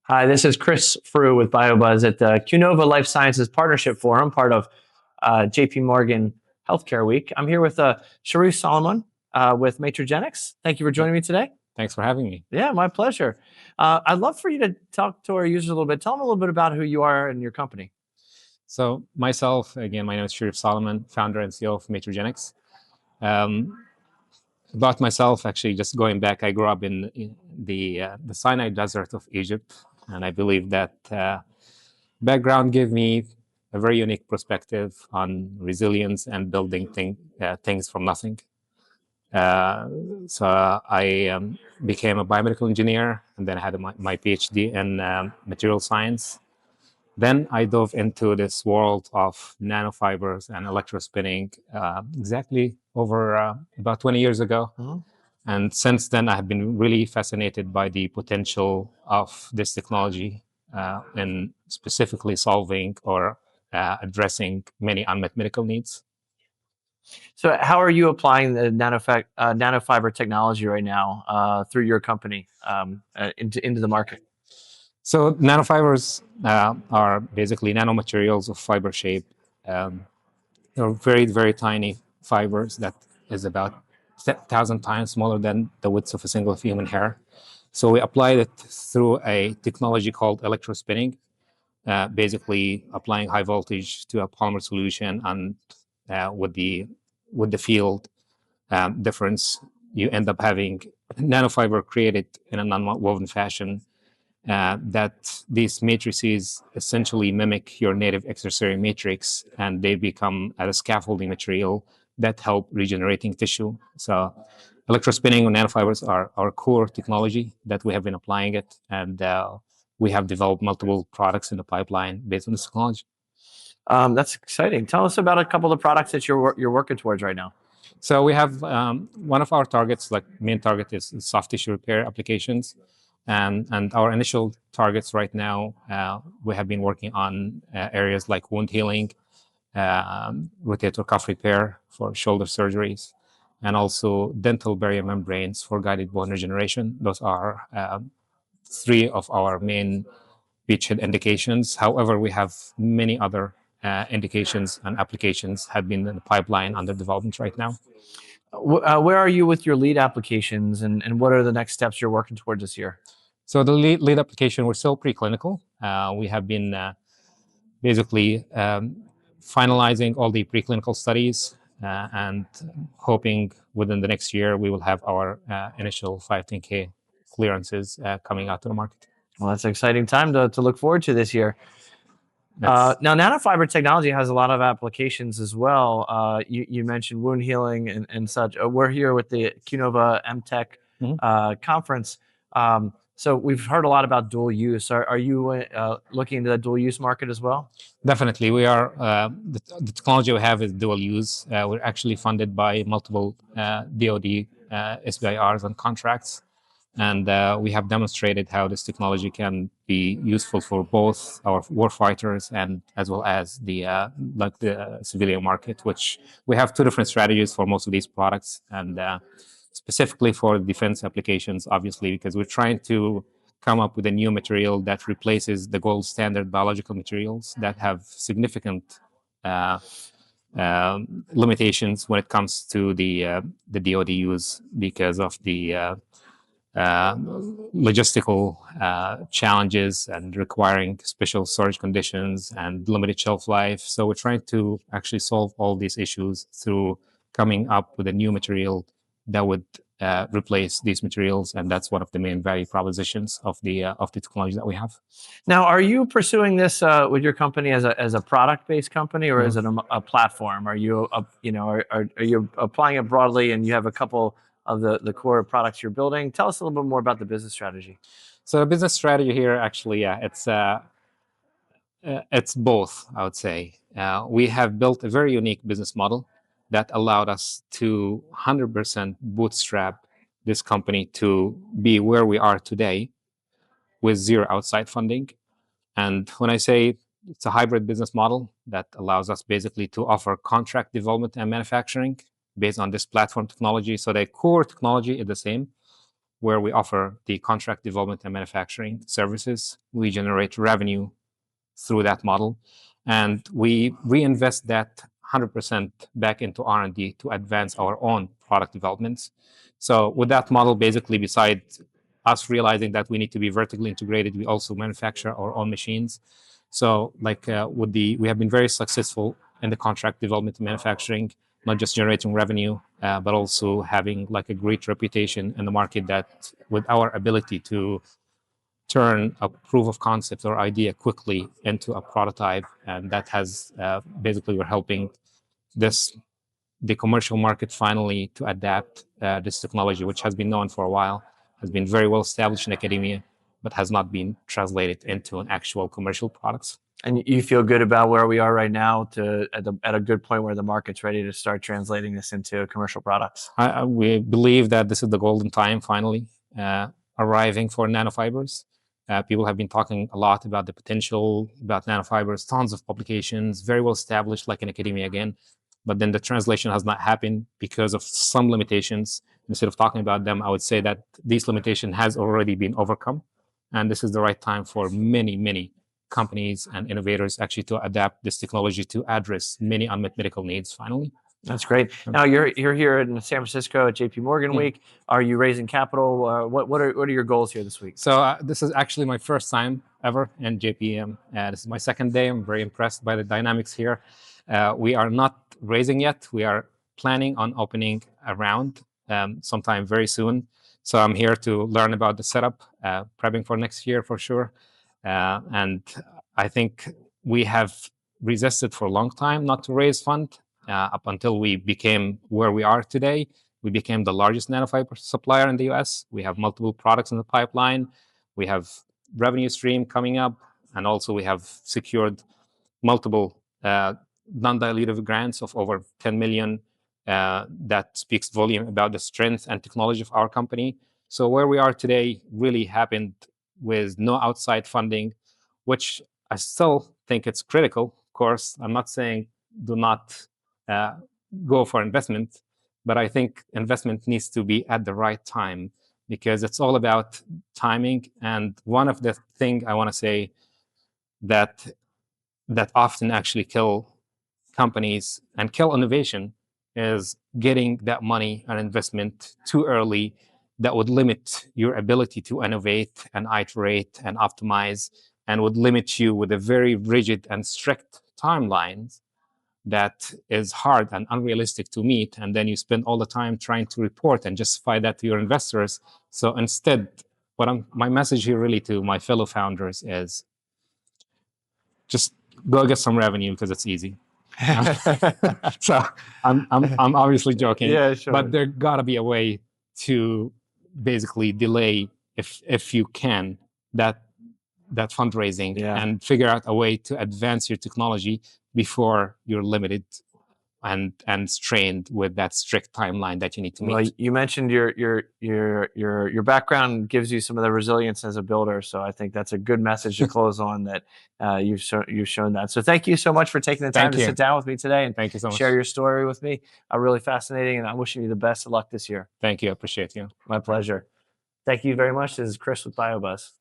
Hi, this is Chris Frew with BioBuzz at the QNova LifeSciences Partnership Forum, part of JP Morgan Healthcare Week. I'm here with Sherif Soliman with Matregenix. Thank you for joining me today. Thanks for having me. Yeah, my pleasure. I'd love for you to talk to our users a little bit. Tell them a little bit about who you are and your company. So myself, again, my name is Sherif Soliman, founder and CEO of Matregenix. About myself, actually, just going back, I grew up in the Sinai Desert of Egypt, and I believe that background gave me a very unique perspective on resilience and building things from nothing. So I became a biomedical engineer, and then I had my PhD in material science. Then I dove into this world of nanofibers and electrospinning exactly over about 20 years ago. Mm-hmm. And since then, I have been really fascinated by the potential of this technology in specifically solving or addressing many unmet medical needs. So how are you applying the nanofiber technology right now through your company into the market? So nanofibers are basically nanomaterials of fiber shape. They're very, very tiny fibers that is about 1,000 times smaller than the width of a single human hair. So we applied it through a technology called electrospinning, basically applying high voltage to a polymer solution, and with the field difference, you end up having nanofiber created in a non-woven fashion. That these matrices essentially mimic your native extracellular matrix, and they become a scaffolding material that help regenerating tissue. So electrospinning on nanofibers are our core technology that we have been applying it, and we have developed multiple products in the pipeline based on this technology. That's exciting. Tell us about a couple of products that you're working towards right now. So we have one of our targets, like main target is soft tissue repair applications. And our initial targets right now, we have been working on areas like wound healing, rotator cuff repair for shoulder surgeries, and also dental barrier membranes for guided bone regeneration. Those are three of our main beachhead indications. However, we have many other indications and applications have been in the pipeline under development right now. Where are you with your lead applications, and what are the next steps you're working towards this year? So the lead application, we're still preclinical. We have been basically finalizing all the preclinical studies and hoping within the next year we will have our initial 510K clearances coming out to the market. Well, that's an exciting time to look forward to this year. Now, nanofiber technology has a lot of applications as well. You mentioned wound healing and such. We're here with the QNova MTEC conference. So we've heard a lot about dual use. Are you looking into the dual use market as well? Definitely. We are, the technology we have is dual use. We're actually funded by multiple DoD SBIRs and contracts. And we have demonstrated how this technology can be useful for both our warfighters and as well as the civilian market, which we have two different strategies for most of these products, and specifically for defense applications, obviously, because we're trying to come up with a new material that replaces the gold standard biological materials that have significant limitations when it comes to the DoD use because of the logistical challenges and requiring special storage conditions and limited shelf life. So we're trying to actually solve all these issues through coming up with a new material that would replace these materials, and that's one of the main value propositions of the technology that we have. Now, are you pursuing this with your company as a product-based company, or is it a platform? Are you are you applying it broadly, and you have a couple of the core products you're building? Tell us a little bit more about the business strategy. So the business strategy here, actually, it's both, I would say. We have built a very unique business model that allowed us to 100% bootstrap this company to be where we are today with zero outside funding. And when I say it's a hybrid business model that allows us basically to offer contract development and manufacturing based on this platform technology. So the core technology is the same, where we offer the contract development and manufacturing services. We generate revenue through that model, and we reinvest that 100% back into R&D to advance our own product developments. So with that model, basically, besides us realizing that we need to be vertically integrated, we also manufacture our own machines. So we have been very successful in the contract development and manufacturing, not just generating revenue, but also having like a great reputation in the market, that with our ability to turn a proof of concept or idea quickly into a prototype, and that has basically we're helping the commercial market finally to adapt this technology, which has been known for a while, has been very well established in academia, but has not been translated into an actual commercial products. And you feel good about where we are right now, at a good point where the market's ready to start translating this into commercial products? We believe that this is the golden time finally arriving for nanofibers. People have been talking a lot about the potential about nanofibers, tons of publications, very well established, like in academia again. But then the translation has not happened because of some limitations. Instead of talking about them, I would say that this limitation has already been overcome. And this is the right time for many, many companies and innovators actually to adapt this technology to address many unmet medical needs finally. That's great. Now you're here in San Francisco at JP Morgan Week. Are you raising capital? What are your goals here this week? So this is actually my first time ever in JPM. This is my second day. I'm very impressed by the dynamics here. We are not raising yet. We are planning on opening a round sometime very soon. So I'm here to learn about the setup, prepping for next year for sure. And I think we have resisted for a long time not to raise fund up until we became where we are today. We became the largest nanofiber supplier in the US. We have multiple products in the pipeline. We have revenue stream coming up. And also we have secured multiple non-dilutive grants of over 10 million. That speaks volume about the strength and technology of our company. So where we are today really happened with no outside funding, which I still think it's critical. Of course, I'm not saying do not go for investment, but I think investment needs to be at the right time, because it's all about timing. And one of the things I want to say that often actually kill companies and kill innovation is getting that money and investment too early. That would limit your ability to innovate and iterate and optimize, and would limit you with a very rigid and strict timelines that is hard and unrealistic to meet. And then you spend all the time trying to report and justify that to your investors. So instead, my message here really to my fellow founders is just go get some revenue, because it's easy. So I'm obviously joking. Yeah, sure. But there gotta be a way to basically delay, if you can, that fundraising, and figure out a way to advance your technology before you're limited and strained with that strict timeline that you need to meet. Well, you mentioned your background gives you some of the resilience as a builder, so I think that's a good message to close on, that you've shown that. So thank you so much for taking the time to sit down with me today and thank you so much. Share your story with me. Really fascinating, and I'm wishing you the best of luck this year. Thank you. I appreciate you. My pleasure. Thank you very much. This is Chris with BioBuzz.